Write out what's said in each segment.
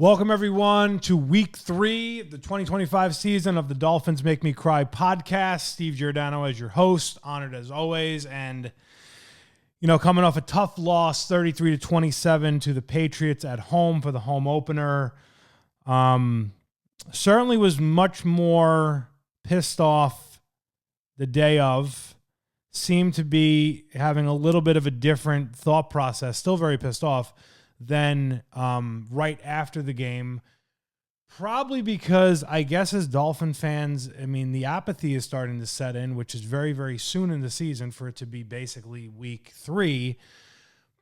Welcome, everyone, to week 3 of the 2025 season of the Dolphins Make Me Cry podcast. Steve Giordano as your host, honored as always. And, coming off a tough loss, 33-27 to the Patriots at home for the home opener. Certainly was much more pissed off the day of. Seemed to be having a little bit of a different thought process. Still very pissed off. Then right after the game, probably because I guess as Dolphin fans, the apathy is starting to set in, which is very, very soon in the season for it to be basically week 3.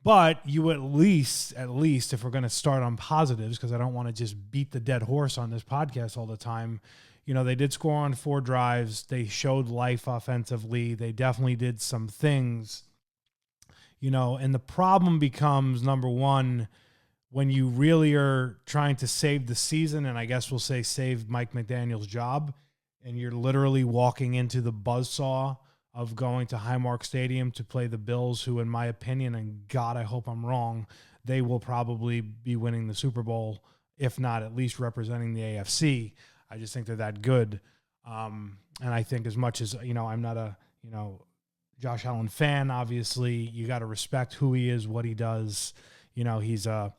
But you at least, if we're going to start on positives, because I don't want to just beat the dead horse on this podcast all the time, they did score on 4 drives. They showed life offensively. They definitely did some things. And the problem becomes, number one, when you really are trying to save the season, and I guess we'll say save Mike McDaniel's job, and you're literally walking into the buzzsaw of going to Highmark Stadium to play the Bills, who, in my opinion, and God, I hope I'm wrong, they will probably be winning the Super Bowl, if not at least representing the AFC. I just think they're that good. And I think as much as, I'm not a, Josh Allen fan, obviously, you got to respect who he is, what he does. He's a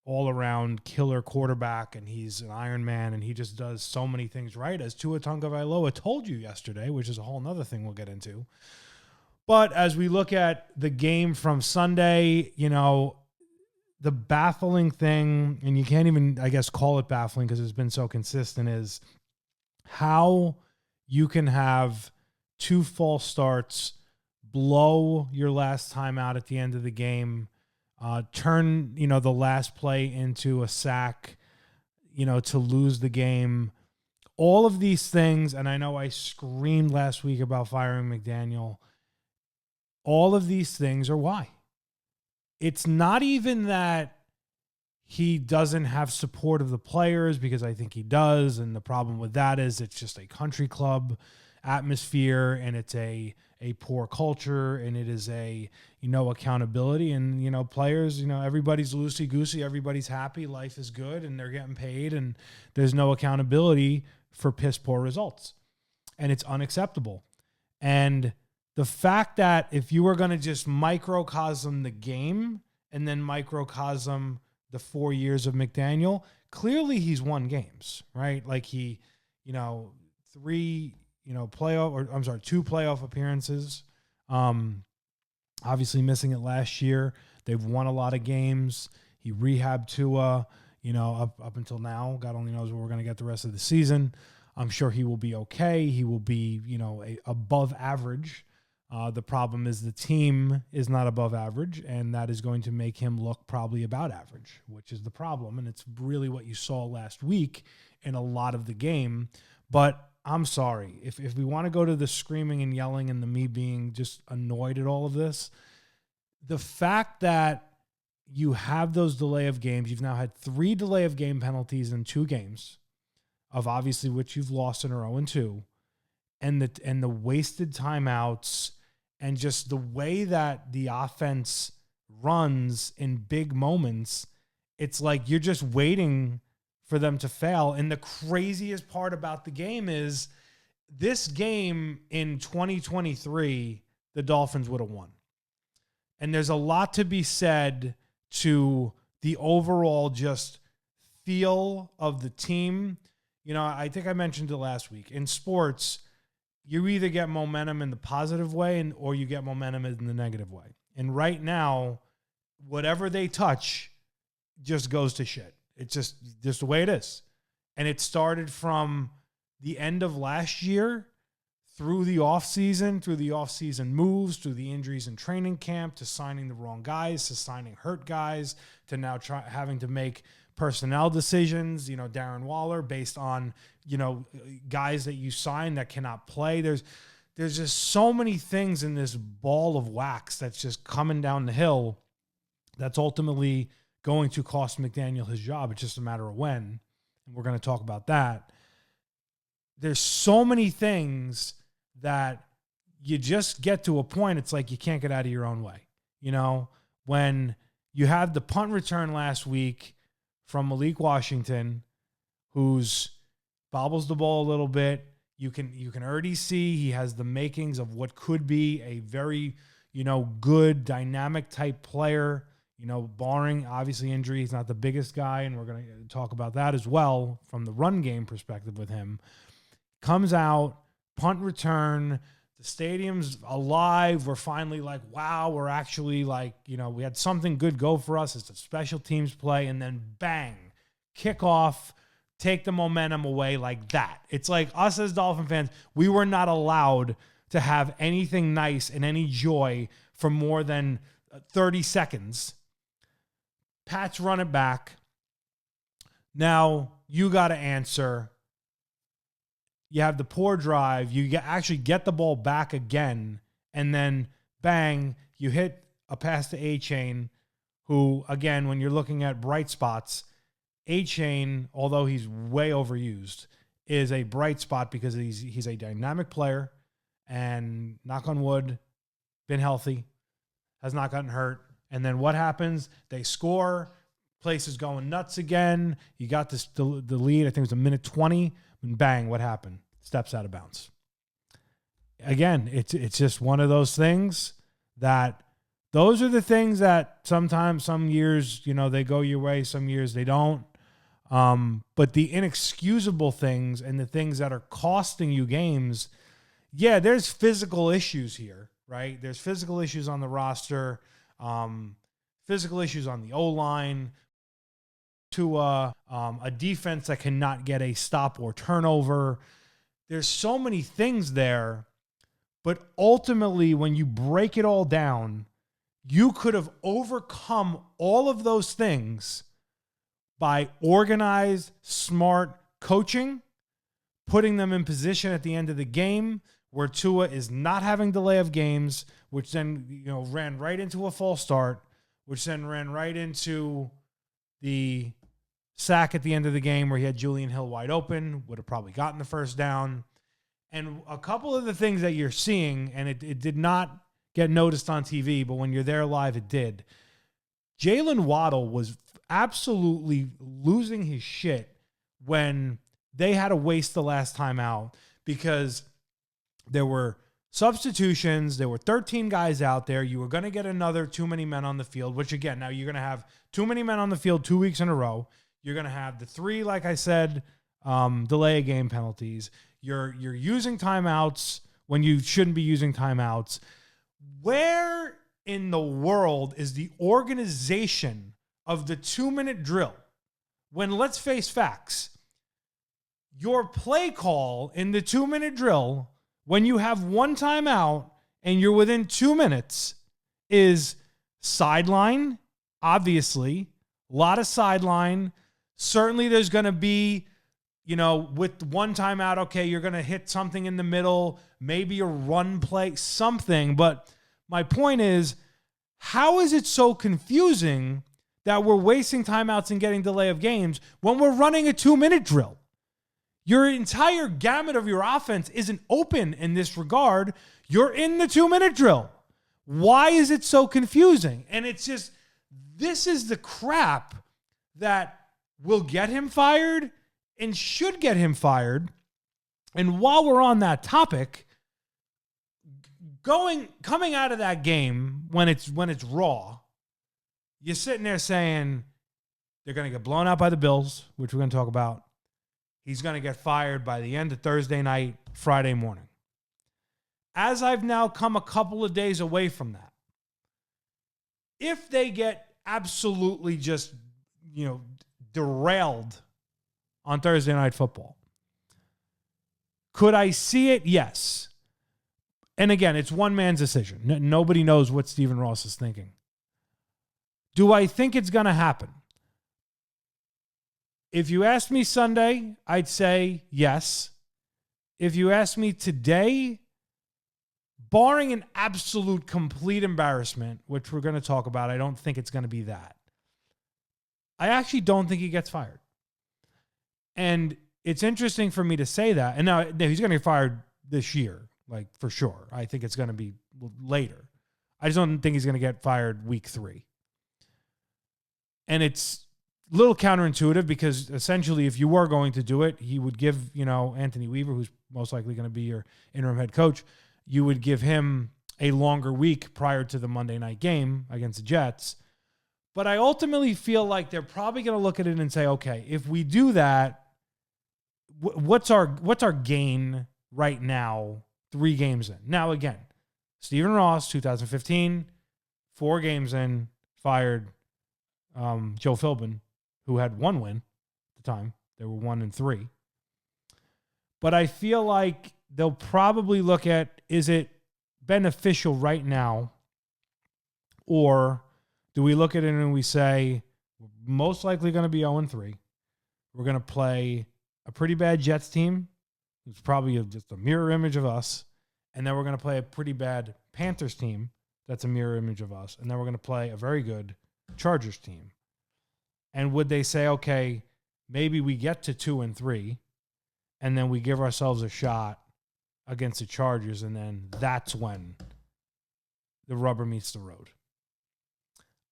all around killer quarterback, and he's an Iron Man, and he just does so many things right, as Tua Tagovailoa told you yesterday, which is a whole nother thing we'll get into. But as we look at the game from Sunday, the baffling thing, and you can't even, I guess, call it baffling because it's been so consistent, is how you can have 2 false starts, blow your last time out at the end of the game, turn, the last play into a sack, to lose the game. All of these things, and I know I screamed last week about firing McDaniel. All of these things are why. It's not even that he doesn't have support of the players, because I think he does, and the problem with that is it's just a country club atmosphere, and it's a poor culture, and it is a accountability, and players, everybody's loosey-goosey, everybody's happy, life is good, and they're getting paid, and there's no accountability for piss poor results, and it's unacceptable. And the fact that if you were going to just microcosm the game and then microcosm the 4 years of McDaniel, clearly he's won games, right? Like he, 2 playoff appearances. Obviously missing it last year. They've won a lot of games. He rehabbed Tua, up until now. God only knows where we're going to get the rest of the season. I'm sure he will be okay. He will be, above average. The problem is the team is not above average, and that is going to make him look probably about average, which is the problem. And it's really what you saw last week in a lot of the game. But I'm sorry. If we want to go to the screaming and yelling and the me being just annoyed at all of this, the fact that you have those delay of games, you've now had 3 delay of game penalties in 2 games, of obviously which you've lost in a row and 2, and the wasted timeouts, and just the way that the offense runs in big moments, it's like you're just waiting for them to fail. And the craziest part about the game is this game in 2023, the Dolphins would have won. And there's a lot to be said to the overall just feel of the team. I think I mentioned it last week. In sports, you either get momentum in the positive way or you get momentum in the negative way. And right now, whatever they touch just goes to shit. It's just the way it is. And it started from the end of last year through the offseason moves, through the injuries in training camp, to signing the wrong guys, to signing hurt guys, to now having to make personnel decisions, Darren Waller, based on, guys that you sign that cannot play. There's just so many things in this ball of wax that's just coming down the hill that's ultimately going to cost McDaniel his job. It's just a matter of when, and we're going to talk about that. There's so many things that you just get to a point, it's like you can't get out of your own way. When you had the punt return last week from Malik Washington, who's bobbles the ball a little bit. You can already see he has the makings of what could be a very, good dynamic type player, barring obviously injury. He's not the biggest guy, and we're going to talk about that as well from the run game perspective with him. Comes out, punt return, the stadium's alive. We're finally like, wow, we're actually like, we had something good go for us. It's a special teams play, and then bang, kickoff, take the momentum away like that. It's like us as Dolphin fans, we were not allowed to have anything nice and any joy for more than 30 seconds. Pats run it back. Now you got to answer. You have the poor drive. You actually get the ball back again, and then bang, you hit a pass to A-Chain, who, again, when you're looking at bright spots, A-Chain, although he's way overused, is a bright spot because he's a dynamic player, and knock on wood, been healthy, has not gotten hurt. And then what happens? They score, place is going nuts again. You got the lead, I think it was a minute 20, and bang, what happened? Steps out of bounds. Again, it's just one of those things that those are the things that sometimes, some years, they go your way, some years they don't. But the inexcusable things and the things that are costing you games, yeah, there's physical issues here, right? There's physical issues on the roster, physical issues on the O-line, to a defense that cannot get a stop or turnover. There's so many things there, but ultimately when you break it all down, you could have overcome all of those things by organized, smart coaching, putting them in position at the end of the game where Tua is not having delay of games, which then ran right into a false start, which then ran right into the sack at the end of the game where he had Julian Hill wide open, would have probably gotten the first down. And a couple of the things that you're seeing, and it did not get noticed on TV, but when you're there live, it did. Jalen Waddle was absolutely losing his shit when they had to waste the last time out because there were substitutions. There were 13 guys out there. You were going to get another too many men on the field, which again, now you're going to have too many men on the field 2 weeks in a row. You're going to have the 3, like I said, delay of game penalties. You're using timeouts when you shouldn't be using timeouts. Where in the world is the organization of the 2-minute drill? When, let's face facts, your play call in the 2-minute drill, when you have one timeout and you're within 2 minutes, is sideline, obviously, a lot of sideline. Certainly there's going to be, with one timeout, okay, you're going to hit something in the middle, maybe a run play, something. But my point is, how is it so confusing that we're wasting timeouts and getting delay of games when we're running a 2-minute drill? Your entire gamut of your offense isn't open in this regard. You're in the 2-minute drill. Why is it so confusing? And it's just, this is the crap that will get him fired and should get him fired. And while we're on that topic, coming out of that game when it's raw, you're sitting there saying they're going to get blown out by the Bills, which we're going to talk about. He's going to get fired by the end of Thursday night, Friday morning. As I've now come a couple of days away from that, if they get absolutely just, derailed on Thursday Night Football, could I see it? Yes. And again, it's one man's decision. Nobody knows what Stephen Ross is thinking. Do I think it's going to happen? If you asked me Sunday, I'd say yes. If you asked me today, barring an absolute complete embarrassment, which we're going to talk about, I don't think it's going to be that. I actually don't think he gets fired. And it's interesting for me to say that. And now he's going to get fired this year, like for sure. I think it's going to be later. I just don't think he's going to get fired week 3. And it's little counterintuitive because essentially if you were going to do it, he would give, Anthony Weaver, who's most likely going to be your interim head coach, you would give him a longer week prior to the Monday night game against the Jets. But I ultimately feel like they're probably going to look at it and say, okay, if we do that, what's our gain right now 3 games in? Now, again, Stephen Ross, 2015, 4 games in, fired Joe Philbin, who had 1 win at the time. They were 1-3. But I feel like they'll probably look at, is it beneficial right now, or do we look at it and we say, we're most likely going to be 0-3. We're going to play a pretty bad Jets team. It's probably just a mirror image of us. And then we're going to play a pretty bad Panthers team that's a mirror image of us. And then we're going to play a very good Chargers team. And would they say, okay, maybe we get to 2-3, and then we give ourselves a shot against the Chargers, and then that's when the rubber meets the road?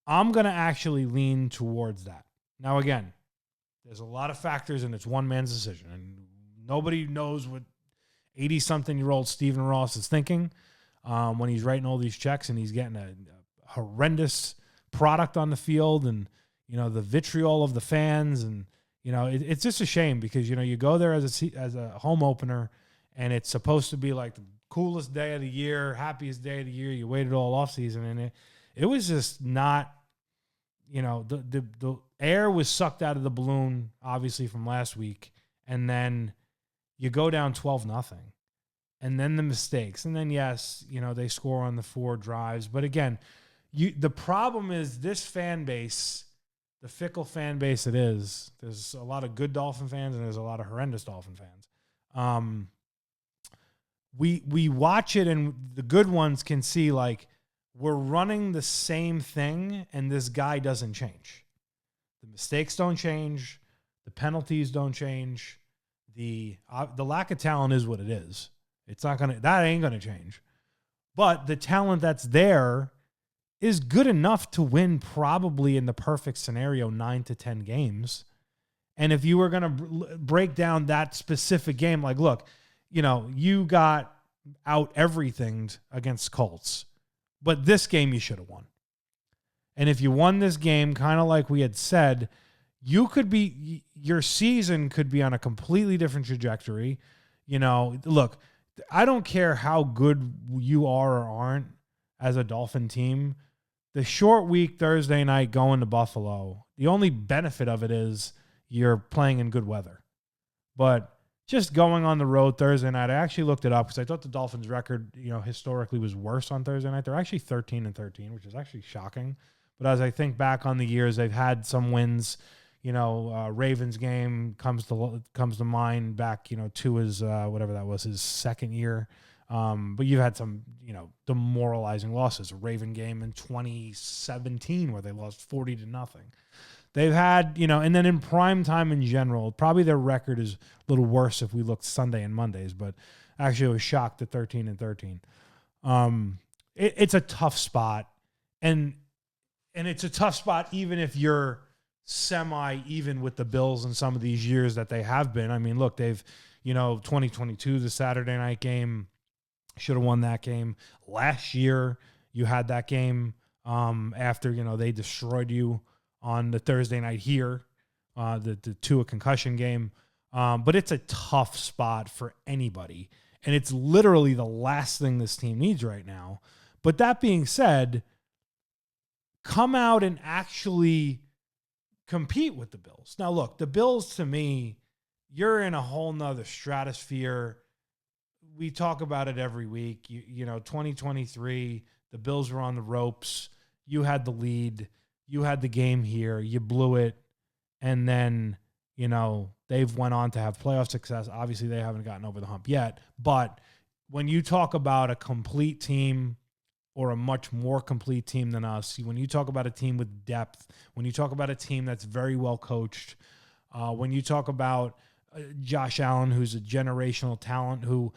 I'm going to actually lean towards that. Now, again, there's a lot of factors, and it's one man's decision. And nobody knows what 80-something-year-old Stephen Ross is thinking when he's writing all these checks and he's getting a horrendous product on the field, and, the vitriol of the fans. And, it's just a shame because, you go there as a home opener, and it's supposed to be like the coolest day of the year, happiest day of the year. You waited all off season, and it was just not, the air was sucked out of the balloon, obviously, from last week. And then you go down 12-0. And then the mistakes. And then, yes, they score on the 4 drives. But again, the problem is this fan base, the fickle fan base it is, there's a lot of good Dolphin fans and there's a lot of horrendous Dolphin fans. We watch it, and the good ones can see, like, we're running the same thing, and this guy doesn't change. The mistakes don't change. The penalties don't change. The lack of talent is what it is. That ain't gonna change. But the talent that's there is good enough to win, probably in the perfect scenario, 9 to 10 games. And if you were gonna break down that specific game, like, look, you got out everything against Colts, but this game you should have won. And if you won this game, kind of like we had said, your season could be on a completely different trajectory. Look, I don't care how good you are or aren't as a Dolphin team. The short week Thursday night going to Buffalo, the only benefit of it is you're playing in good weather. But just going on the road Thursday night, I actually looked it up because I thought the Dolphins' record, historically was worse on Thursday night. They're actually 13-13, which is actually shocking. But as I think back on the years, they've had some wins. Ravens game comes to mind back, to his whatever that was, his second year. But you've had some, demoralizing losses. A Raven game in 2017 where they lost 40-0. They've had, and then in prime time in general, probably their record is a little worse if we looked Sunday and Mondays, but actually I was shocked at 13-13. It's a tough spot, and it's a tough spot even if you're semi-even with the Bills in some of these years that they have been. I mean, look, they've, 2022, the Saturday night game, should have won that game. Last year, you had that game after, they destroyed you on the Thursday night here, the Tua concussion game. But it's a tough spot for anybody. And it's literally the last thing this team needs right now. But that being said, come out and actually compete with the Bills. Now, look, the Bills, to me, you're in a whole nother stratosphere. We talk about it every week. 2023, the Bills were on the ropes. You had the lead. You had the game here. You blew it. And then, they've went on to have playoff success. Obviously, they haven't gotten over the hump yet. But when you talk about a complete team or a much more complete team than us, when you talk about a team with depth, when you talk about a team that's very well coached, when you talk about Josh Allen, who's a generational talent who,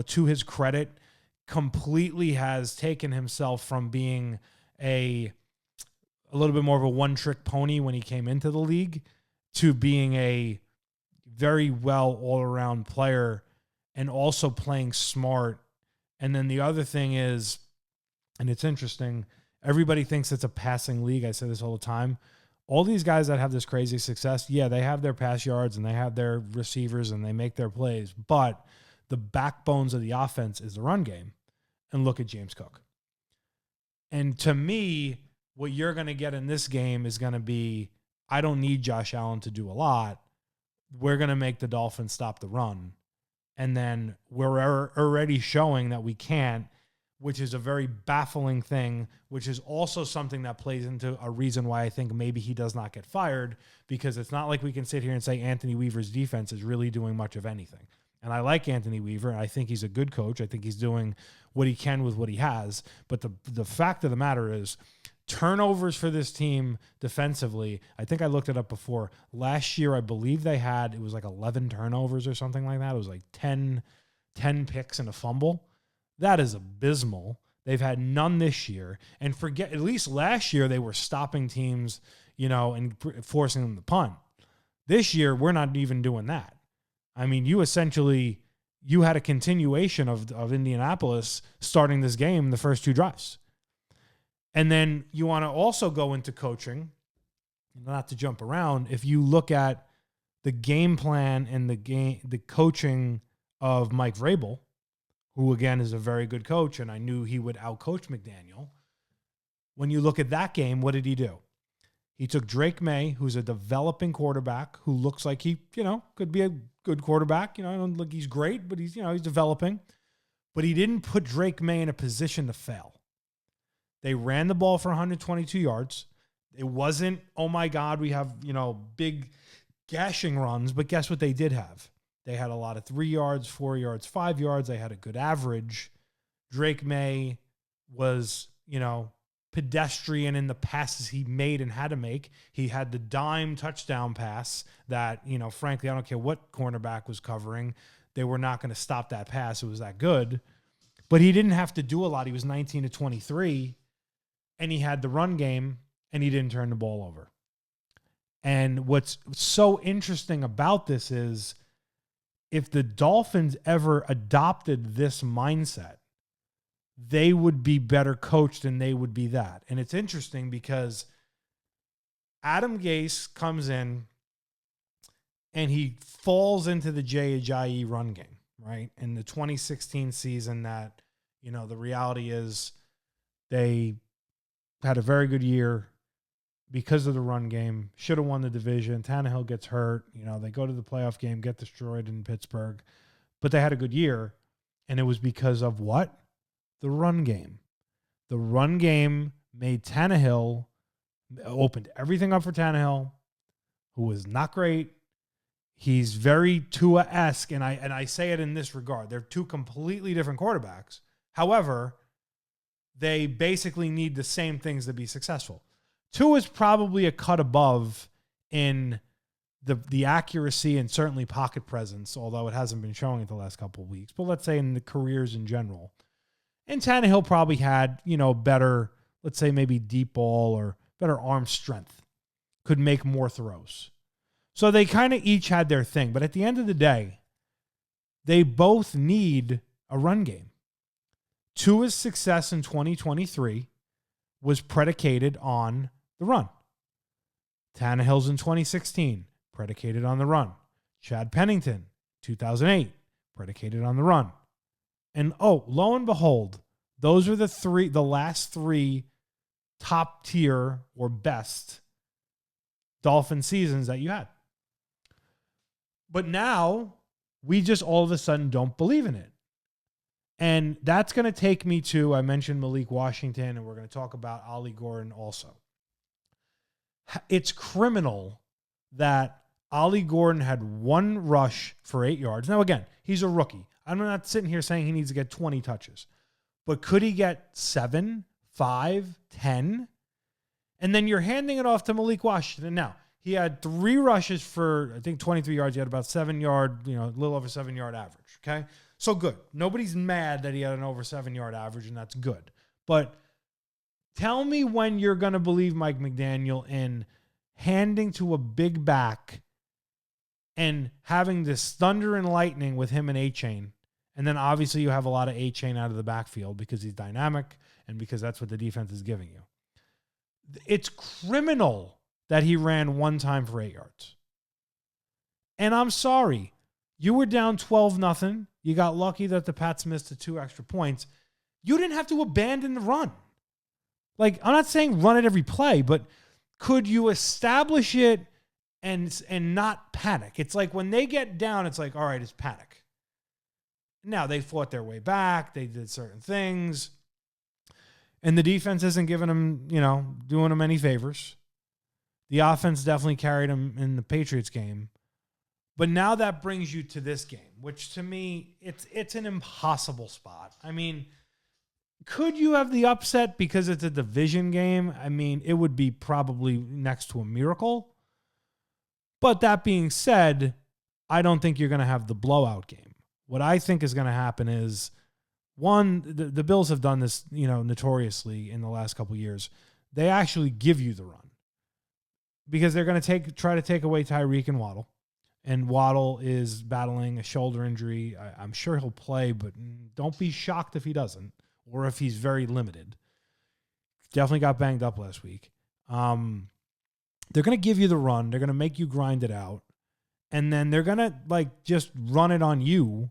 to his credit, completely has taken himself from being a a little bit more of a one-trick pony when he came into the league to being a very well all-around player and also playing smart. And then the other thing is, and it's interesting, everybody thinks it's a passing league. I say this all the time. All these guys that have this crazy success, yeah, they have their pass yards and they have their receivers and they make their plays, but the backbones of the offense is the run game. And look at James Cook. And to me, what you're going to get in this game is going to be, I don't need Josh Allen to do a lot. We're going to make the Dolphins stop the run. And then we're already showing that we can't, which is a very baffling thing, which is also something that plays into a reason why I think maybe he does not get fired, because it's not like we can sit here and say Anthony Weaver's defense is really doing much of anything. And I like Anthony Weaver. I think he's a good coach. I think he's doing what he can with what he has. But the fact of the matter is, turnovers for this team defensively, I think I looked it up before. Last year, I believe it was like 11 turnovers or something like that. It was like 10 picks and a fumble. That is abysmal. They've had none this year. And at least last year, they were stopping teams, and forcing them to punt. This year, we're not even doing that. I mean, you had a continuation of Indianapolis starting this game the first two drives. And then you want to also go into coaching, not to jump around. If you look at the game plan and the coaching of Mike Vrabel, who again is a very good coach, and I knew he would outcoach McDaniel. When you look at that game, what did he do? He took Drake May, who's a developing quarterback who looks like he, could be a good quarterback. I don't look he's great, but he's developing. But he didn't put Drake May in a position to fail. They ran the ball for 122 yards. It wasn't, oh my God, we have, big gashing runs, but guess what they did have? They had a lot of 3 yards, 4 yards, 5 yards. They had a good average. Drake May was, pedestrian in the passes he made and had to make. He had the dime touchdown pass that, frankly, I don't care what cornerback was covering. They were not going to stop that pass. It was that good. But he didn't have to do a lot. He was 19 to 23, and he had the run game, and he didn't turn the ball over. And what's so interesting about this is if the Dolphins ever adopted this mindset, they would be better coached and they would be that. And it's interesting because Adam Gase comes in and he falls into the Jay Ajayi run game, right? In the 2016 season that, the reality is they had a very good year because of the run game, should have won the division. Tannehill gets hurt. They go to the playoff game, get destroyed in Pittsburgh, but they had a good year. And it was because of what? The run game. The run game made Tannehill, opened everything up for Tannehill, who was not great. He's very Tua-esque, and I say it in this regard. They're two completely different quarterbacks. However, they basically need the same things to be successful. Tua is probably a cut above in the accuracy and certainly pocket presence, although it hasn't been showing it the last couple of weeks. But let's say in the careers in general. And Tannehill probably had, better, let's say maybe deep ball or better arm strength, could make more throws. So they kind of each had their thing. But at the end of the day, they both need a run game. Tua's success in 2023 was predicated on the run. Tannehill's in 2016, predicated on the run. Chad Pennington, 2008, predicated on the run. And lo and behold, those are the last three top tier or best Dolphin seasons that you had. But now we just all of a sudden don't believe in it. And that's going to take me to, I mentioned Malik Washington, and we're going to talk about Ollie Gordon also. It's criminal that Ollie Gordon had one rush for 8 yards. Now, again, he's a rookie. I'm not sitting here saying he needs to get 20 touches. But could he get 7, 5, 10? And then you're handing it off to Malik Washington. Now, he had 3 rushes for, I think, 23 yards. He had about 7 yard, a little over 7 yard average. Okay? So good. Nobody's mad that he had an over 7 yard average, and that's good. But Tell me when you're going to believe Mike McDaniel in handing to a big back and having this thunder and lightning with him and A-Chain. And then obviously you have a lot of A-Chain out of the backfield because he's dynamic and because that's what the defense is giving you. It's criminal that he ran one time for 8 yards. And I'm sorry. You were down 12-0. You got lucky that the Pats missed the 2 extra points. You didn't have to abandon the run. Like, I'm not saying run it every play, but could you establish it and not panic? It's like when they get down, it's like, all right, it's panic. Now, they fought their way back. They did certain things. And the defense isn't giving them, doing them any favors. The offense definitely carried them in the Patriots game. But now that brings you to this game, which to me, it's an impossible spot. I mean, could you have the upset because it's a division game? I mean, it would be probably next to a miracle. But that being said, I don't think you're going to have the blowout game. What I think is going to happen is, one, the Bills have done this, notoriously in the last couple of years. They actually give you the run because they're going to try to take away Tyreek and Waddle. And Waddle is battling a shoulder injury. I'm sure he'll play, but don't be shocked if he doesn't. Or if he's very limited. Definitely got banged up last week. They're going to give you the run. They're going to make you grind it out. And then they're going to just run it on you.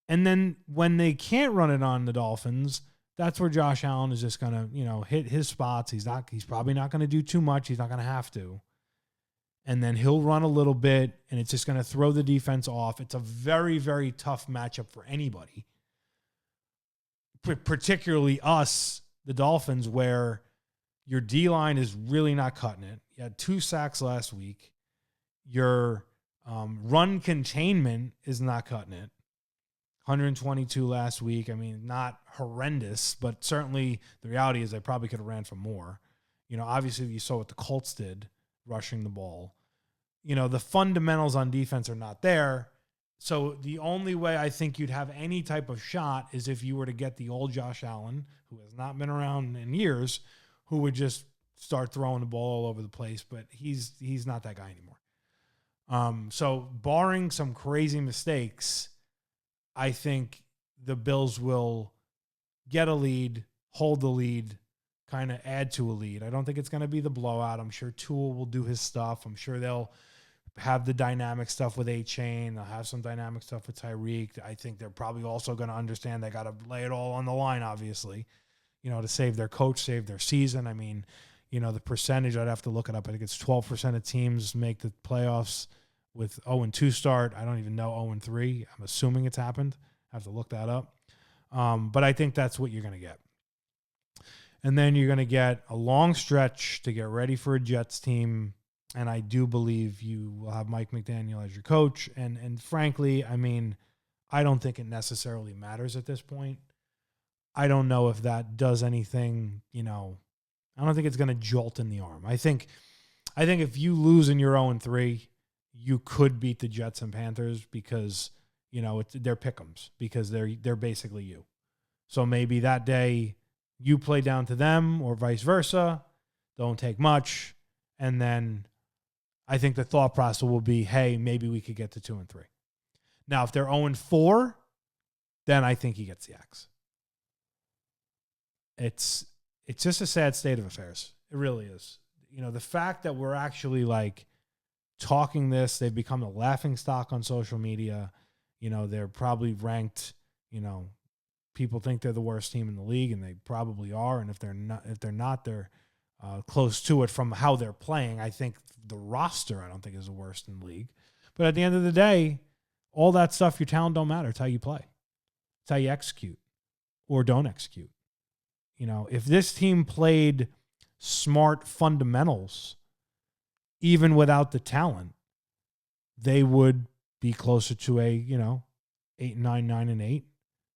And then when they can't run it on the Dolphins, that's where Josh Allen is just going to, hit his spots. He's probably not going to do too much. He's not going to have to. And then he'll run a little bit, and it's just going to throw the defense off. It's a very, very tough matchup for anybody. Particularly us, the Dolphins, where your D-line is really not cutting it. You had 2 sacks last week. Your run containment is not cutting it. 122 last week. I mean, not horrendous, but certainly the reality is they probably could have ran for more. Obviously you saw what the Colts did rushing the ball. The fundamentals on defense are not there. So the only way I think you'd have any type of shot is if you were to get the old Josh Allen, who has not been around in years, who would just start throwing the ball all over the place. But he's not that guy anymore. So barring some crazy mistakes, I think the Bills will get a lead, hold the lead, kind of add to a lead. I don't think it's going to be the blowout. I'm sure Tua will do his stuff. I'm sure they'll have the dynamic stuff with A-Chain. They'll have some dynamic stuff with Tyreek. I think they're probably also going to understand they got to lay it all on the line, obviously, to save their coach, save their season. I mean, the percentage, I'd have to look it up. I think it's 12% of teams make the playoffs with 0-2 start. I don't even know 0-3. I'm assuming it's happened. I have to look that up. But I think that's what you're going to get. And then you're going to get a long stretch to get ready for a Jets team. And I do believe you will have Mike McDaniel as your coach. And frankly, I mean, I don't think it necessarily matters at this point. I don't know if that does anything, I don't think it's going to jolt in the arm. I think if you lose and you're 0-3, you could beat the Jets and Panthers because, they're pick'ems because they're basically you. So maybe that day you play down to them or vice versa. Don't take much. And then I think the thought process will be, hey, maybe we could get to 2-3. Now, if they're 0-4, then I think he gets the axe. It's just a sad state of affairs. It really is. The fact that we're actually talking this, they've become a laughingstock on social media. They're probably ranked, people think they're the worst team in the league, and they probably are. And if they're not, they're close to it from how they're playing. I think the roster, I don't think, is the worst in the league. But at the end of the day, all that stuff, your talent don't matter. It's how you play. It's how you execute or don't execute. If this team played smart fundamentals, even without the talent, they would be closer to a, 8-9, 9-8,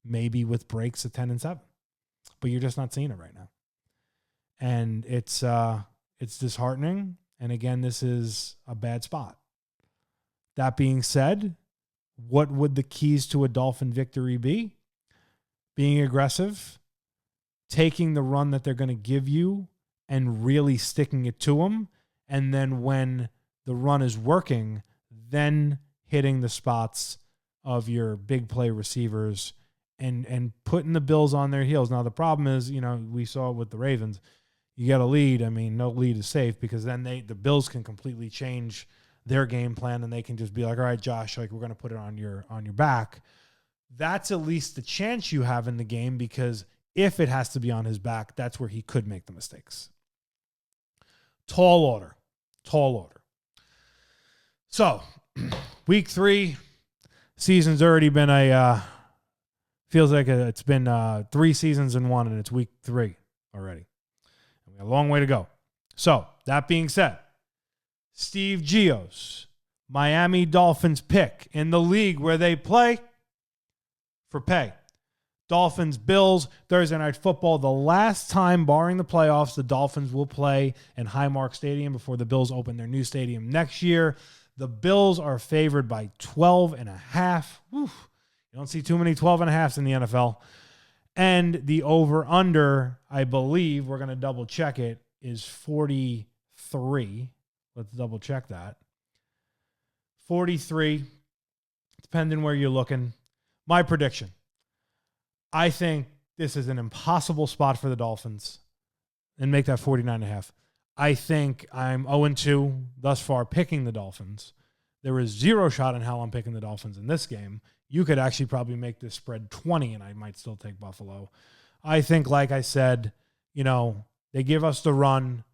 maybe with breaks at 10-7. But you're just not seeing it right now. And it's disheartening. And again, this is a bad spot. That being said, what would the keys to a Dolphin victory be? Being aggressive, taking the run that they're going to give you and really sticking it to them. And then when the run is working, then hitting the spots of your big play receivers and putting the Bills on their heels. Now, the problem is, we saw it with the Ravens. You get a lead. I mean, no lead is safe because then the Bills can completely change their game plan and they can just be like, all right, Josh, like we're going to put it on your back. That's at least the chance you have in the game because if it has to be on his back, that's where he could make the mistakes. Tall order. So, week 3, season's already been feels like it's been 3 seasons in one, and it's week 3 already. We got a long way to go. So, that being said, Steve Gio's Miami Dolphins pick in the league where they play for pay. Dolphins, Bills, Thursday Night Football. The last time, barring the playoffs, the Dolphins will play in Highmark Stadium before the Bills open their new stadium next year. The Bills are favored by 12.5. You don't see too many 12.5s in the NFL. And the over-under, I believe, we're going to double-check it, is 43. Let's double-check that. 43, depending where you're looking. My prediction. I think this is an impossible spot for the Dolphins and make that 49.5. I think I'm 0-2 thus far picking the Dolphins. There is zero shot in hell I'm picking the Dolphins in this game. You could actually probably make this spread 20 and I might still take Buffalo. I think, like I said, they give us the run,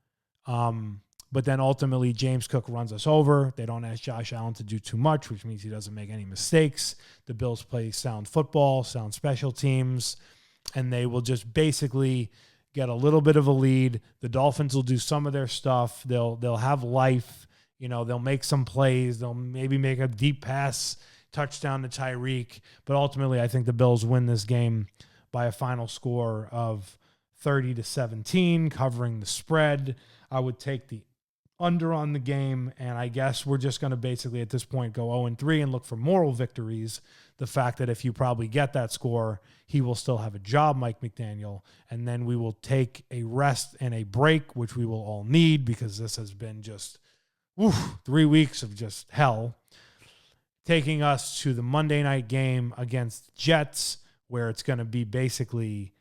but then ultimately James Cook runs us over. They don't ask Josh Allen to do too much, which means he doesn't make any mistakes. The Bills play sound football, sound special teams, and they will just basically get a little bit of a lead. The Dolphins will do some of their stuff. They'll have life. They'll make some plays. They'll maybe make a deep pass, touchdown to Tyreek. But ultimately, I think the Bills win this game by a final score of 30-17, covering the spread. I would take the under on the game, and I guess we're just going to basically at this point go 0-3 and look for moral victories. The fact that if you probably get that score, he will still have a job, Mike McDaniel, and then we will take a rest and a break, which we will all need because this has been just 3 weeks of just hell, taking us to the Monday night game against the Jets, where it's going to be basically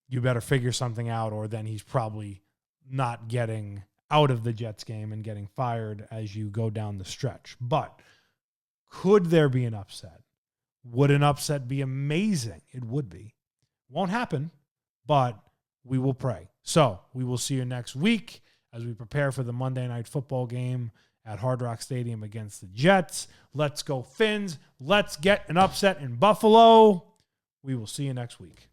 you better figure something out, or then he's probably not getting out of the Jets game and getting fired as you go down the stretch. But could there be an upset? Would an upset be amazing? It would be. Won't happen, but we will pray. So we will see you next week as we prepare for the Monday Night Football game at Hard Rock Stadium against the Jets. Let's go Fins. Let's get an upset in Buffalo. We will see you next week.